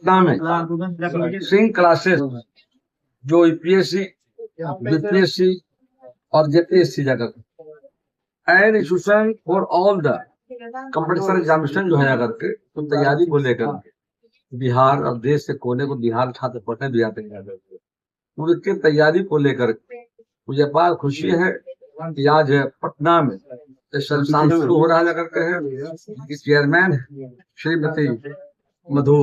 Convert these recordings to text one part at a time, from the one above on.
पटना में swing classes जो UPSC, BPSC और जेपीएससी जाकर an institution for all the competition examination जो है अगर के तो तैयारी को लेकर बिहार और देश के कोने को बिहार छात्र पढ़ने भी आते हैं, उनकी तैयारी को लेकर मुझे अपार खुशी है कि आज पटना में संस्थान शुरू हो रहा है करके है। चेयरमैन श्रीमती मधु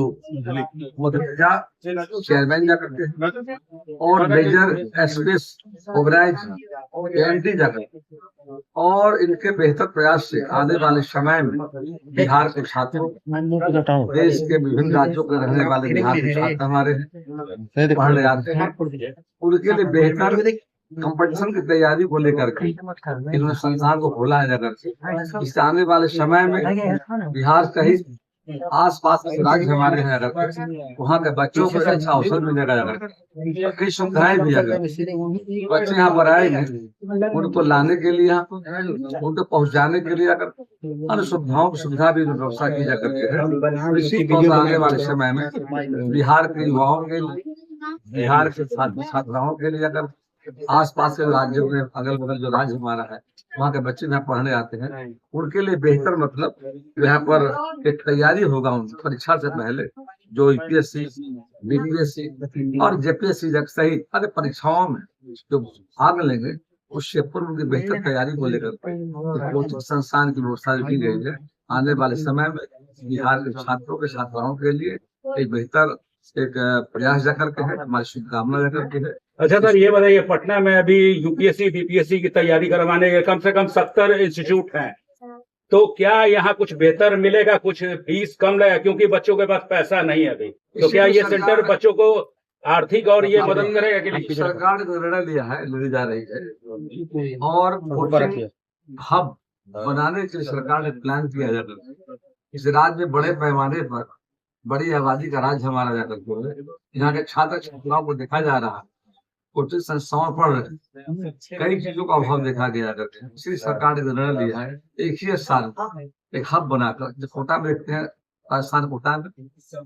मधुजा चेयरमैन जाकर के और मेजर एसपीएस ओबराय एमडी जाकर और इनके बेहतर प्रयास से आने वाले समय में बिहार के छात्रों, देश के विभिन्न राज्यों के रहने वाले बिहार के छात्र हमारे पढ़ने आते हैं, उनके लिए बेहतर कंपटीशन की तैयारी को लेकर के इन्होंने संस्थान को खोला है जाकर इससे आने वाले समय में बिहार सहित आस-पास के राज्य हमारे हैं अगर वहाँ के बच्चों को अच्छा अवसर मिलेगा अगर कई सुविधाएं भी अगर बच्चे यहाँ पर आएंगे उनको लाने के लिए उनको पहुँचाने के लिए अगर अन्य सुविधाओं की सुविधा भी व्यवस्था की जा करके है। इसी तौर आने वाले समय में बिहार के युवाओं के लिए, बिहार के छात्राओं के लिए अगर आस-पास के राज्यों में अगल बगल जो राज्य हमारा है वहाँ के बच्चे यहाँ पढ़ने आते हैं, उनके लिए बेहतर मतलब यहाँ पर एक तैयारी होगा उनकी परीक्षा से पहले जो यूपीएससी, बीपीएससी और जेपीएससी सहित अन्य परीक्षाओं में जो भाग लेंगे उससे पूर्व उनकी बेहतर तैयारी को लेकर कोचिंग संस्थान की व्यवस्था की गई है। आने वाले समय में बिहार के छात्रों के छात्राओं के लिए एक बेहतर एक प्रयास जाकर के है, हमारी शुभकामना जाकर के है। अच्छा सर, ये बताइए पटना में अभी यूपीएससी बीपीएससी की तैयारी करवाने के कम से कम 70 इंस्टीट्यूट हैं, तो क्या यहाँ कुछ बेहतर मिलेगा, कुछ फीस कम लगेगा क्योंकि बच्चों के पास पैसा नहीं है अभी, तो क्या ये सेंटर बच्चों को आर्थिक और ये मदद करेगा कि नहीं? सरकार ने निर्णय लिया है, ले जा रही है और हब बनाने के लिए सरकार ने प्लान किया जाता है। इस राज्य में बड़े पैमाने पर बड़ी आबादी का राज्य हमारा जाकर के यहाँ के छात्र छात्राओं को देखा जा रहा है, कोचिंग संस्थाओं पर कई चीजों का अभाव देखा गया करके इसलिए सरकार ने निर्णय लिया है एक ही स्थान एक हब बनाकर जो कोटा में देखते हैं राजस्थान कोटा में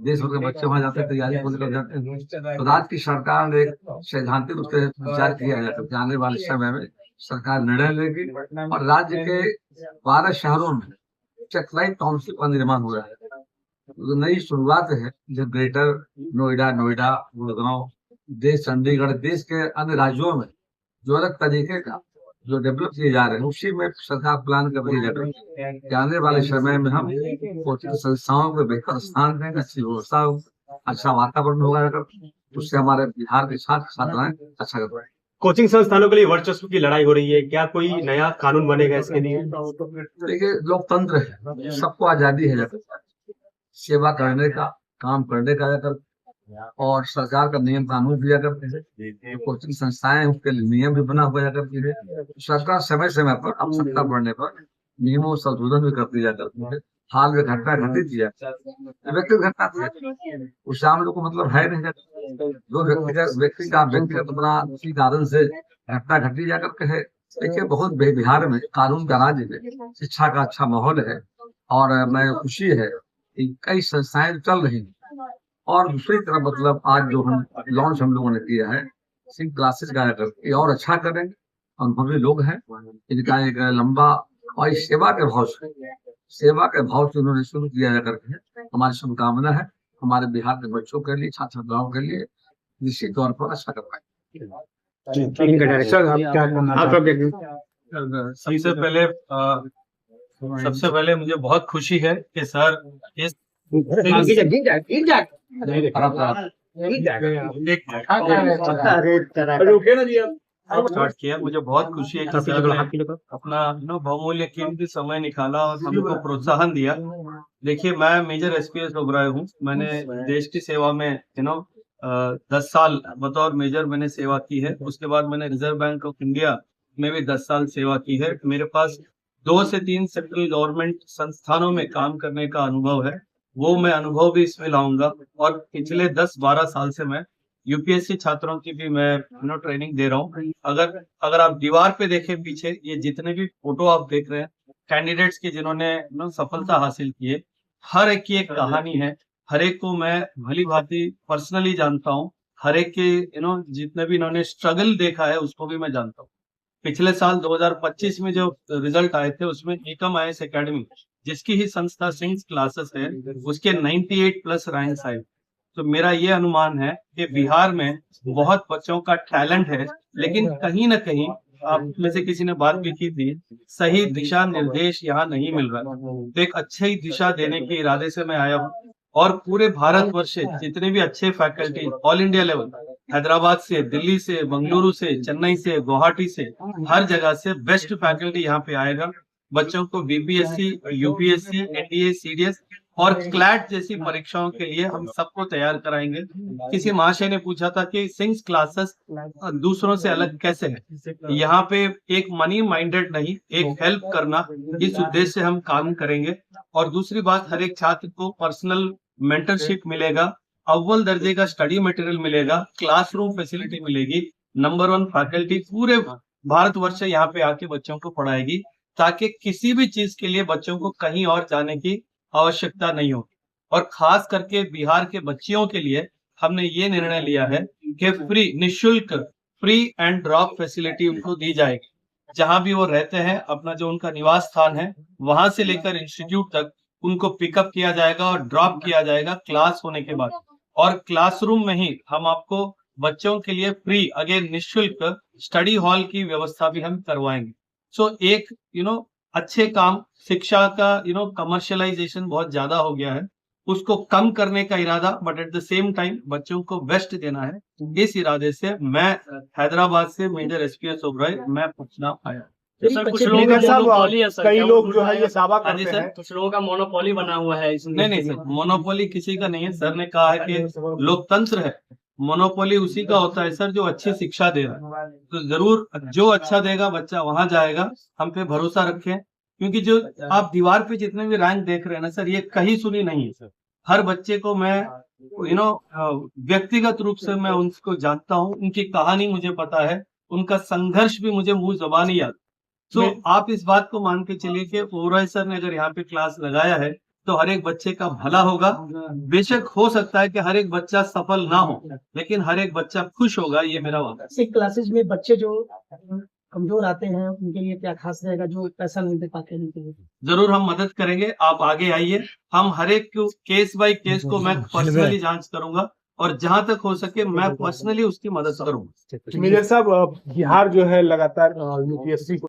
देश भर के बच्चे वहाँ जाते हैं तैयारी को लेकर जाते हैं, तो राज्य की सरकार ने सैद्धांतिक रूप से विचार किया है कि आने वाले समय में सरकार निर्णय लेगी और राज्य के 12 शहरों में सैटेलाइट काउंसिल का निर्माण हो रहा है। तो नई शुरुआत है जो ग्रेटर नोएडा, गुड़गांव, देश चंडीगढ़, देश के अन्य राज्यों में जो अलग तरीके का जो डेवलप किए जा रहे हैं उसी में सरकार प्लान कर रही है। आने वाले समय में हम कोचिंग संस्थाओं को बेहतर स्थान देंगे, अच्छी व्यवस्था हो, अच्छा वातावरण होगा, उससे हमारे बिहार के छात्राएं अच्छा कर पाएंगे। कोचिंग संस्थानों के लिए वर्चस्व की लड़ाई हो रही है, क्या कोई नया कानून बनेगा इसके लिए? देखिए लोकतंत्र है, सबको आजादी है सेवा करने का, काम करने का और सरकार का नियम कानून भी करते हैं, कोचिंग संस्थाएं उसके लिए नियम भी बना हुआ करती है। सरकार समय समय पर आवश्यकता बढ़ने पर नियमों संशोधन भी करती जा करती है। हाल में घटना घटित किया व्यक्तिगत घटना थी उस आम लोग को मतलब है नहीं, जो व्यक्तिगत अपना किसी कारण से घटना घटी जा करके है। देखिए बहुत बिहार में कानून का राज्य में शिक्षा का अच्छा माहौल है और मैं खुशी है कई संस्थाएं चल रही हैं और दूसरी तरफ मतलब आज जो हम लॉन्च हम लोगों ने किया है सिंह क्लासेस का ये और अच्छा करेंगे। अनुभवी लोग हैं, इनका एक लंबा और सेवा के भाव से उन्होंने शुरू किया जा करके हमारी शुभकामना है हमारे बिहार के बच्चों के लिए, छात्र छात्राओं के लिए निश्चित तौर पर अच्छा कर पाएंगे। सबसे पहले मुझे बहुत खुशी है कि सर इस स्टार्ट किया, मुझे बहुत खुशी है कि सर ने अपना बहुमूल्य कीमती समय निकाला और हमको प्रोत्साहन दिया। देखिए मैं मेजर एसपीएस ओबराय हूँ, मैंने देश की सेवा में 10 साल बतौर मेजर मैंने सेवा की है। उसके बाद मैंने रिजर्व बैंक ऑफ इंडिया में भी 10 साल सेवा की है। मेरे पास 2 से 3 सेंट्रल गवर्नमेंट संस्थानों में काम करने का अनुभव है, वो मैं अनुभव भी इसमें लाऊंगा। और पिछले 10-12 साल से मैं यूपीएससी छात्रों की भी मैं ट्रेनिंग दे रहा हूँ। अगर आप दीवार पे देखें पीछे, ये जितने भी फोटो आप देख रहे हैं कैंडिडेट्स की जिन्होंने सफलता हासिल की है, हर एक की एक कहानी है, हर एक को मैं भली भांति पर्सनली जानता हूँ, हर एक के जितने भी इन्होंने स्ट्रगल देखा है उसको भी मैं जानता हूँ। पिछले साल 2025 में जो रिजल्ट आए थे उसमें एकम IAS एकेडमी जिसकी ही संस्था सिंग्स क्लासेस है उसके 98 प्लस रैंक्स आए। तो मेरा ये अनुमान है कि बिहार में बहुत बच्चों का टैलेंट है, लेकिन कहीं ना कहीं आप में से किसी ने बात भी की थी, सही दिशा निर्देश यहाँ नहीं मिल रहा। तो एक अच्छी दिशा देने के इरादे से मैं आया हूँ और पूरे भारतवर्ष से जितने भी अच्छे faculty all India level, Hyderabad से, दिल्ली से, बंगलुरु से, चेन्नई से, गुवाहाटी से, हर जगह से बेस्ट फैकल्टी यहाँ पे आएगा। बच्चों को BPSC, UPSC, NDA, CDS और क्लैट जैसी परीक्षाओं के लिए हम सबको तैयार कराएंगे। किसी महाशय ने पूछा था कि सिंग्स क्लासेस दूसरों से अलग कैसे है। यहाँ पे एक मनी माइंडेड नहीं, एक हेल्प करना, इस उद्देश्य से हम काम करेंगे। और दूसरी बात, हर एक छात्र को पर्सनल मेंटरशिप मिलेगा, अव्वल दर्जे का स्टडी मटेरियल मिलेगा, क्लासरूम फैसिलिटी मिलेगी, नंबर 1 फैकल्टी पूरे भारतवर्ष से यहाँ पे आके बच्चों को पढ़ाएगी, ताकि किसी भी चीज के लिए बच्चों को कहीं और जाने की आवश्यकता नहीं हो। और खास करके बिहार के बच्चियों के लिए हमने ये निर्णय लिया है कि निःशुल्क फ्री एंड ड्रॉप फैसिलिटी उनको दी जाएगी। जहां भी वो रहते हैं, अपना जो उनका निवास स्थान है, वहां से लेकर इंस्टीट्यूट तक उनको पिकअप किया जाएगा और ड्रॉप किया जाएगा क्लास होने के बाद। और क्लासरूम में ही हम आपको बच्चों के लिए फ्री अगेन निःशुल्क स्टडी हॉल की व्यवस्था भी हम करवाएंगे। सो एक अच्छे काम, शिक्षा का कमर्शियलाइजेशन बहुत ज्यादा हो गया है, उसको कम करने का इरादा, but at the same time बच्चों को बेस्ट देना है, इस इरादे से मैं हैदराबाद से मेजर SPS ओबराय मैं पटना आया। सर कुछ लोगों का मोनोपोली है सर, कई लोग जो है ये दावा करते सर, हैं, कुछ लोगों का मोनोपोली बना हुआ है इसमें। नहीं सर, मोनोपोली किसी का नहीं है। सर ने कहा है कि लोकतंत्र है, मोनोपोली उसी का होता है सर जो अच्छी शिक्षा दे रहा है। तो जरूर जो अच्छा देगा बच्चा वहां जाएगा, हम पे भरोसा रखें। क्योंकि जो आप दीवार पे जितने भी रैंक देख रहे हैं ना सर, ये कहीं सुनी नहीं है सर। हर बच्चे को मैं व्यक्तिगत रूप से मैं उनको जानता हूँ, उनकी कहानी मुझे पता है, उनका संघर्ष भी मुझे मुंह जबानी याद। तो आप इस बात को मान के चलिए कि ओबराय सर ने अगर यहाँ पे क्लास लगाया है तो हर एक बच्चे का भला होगा। बेशक हो सकता है कि हर एक बच्चा सफल ना हो, लेकिन हर एक बच्चा खुश होगा, ये मेरा वादा है। क्लासेस में बच्चे जो कमजोर आते हैं उनके लिए क्या खास रहेगा, जो पैसा नहीं दे पाते हैं उनके लिए? जरूर हम मदद करेंगे, आप आगे आइए। हम हर एक केस बाय केस को मैं पर्सनली जांच करूंगा और जहां तक हो सके मैं पर्सनली उसकी मदद करूंगा। मेजर साहब, बिहार जो है लगातार UPSC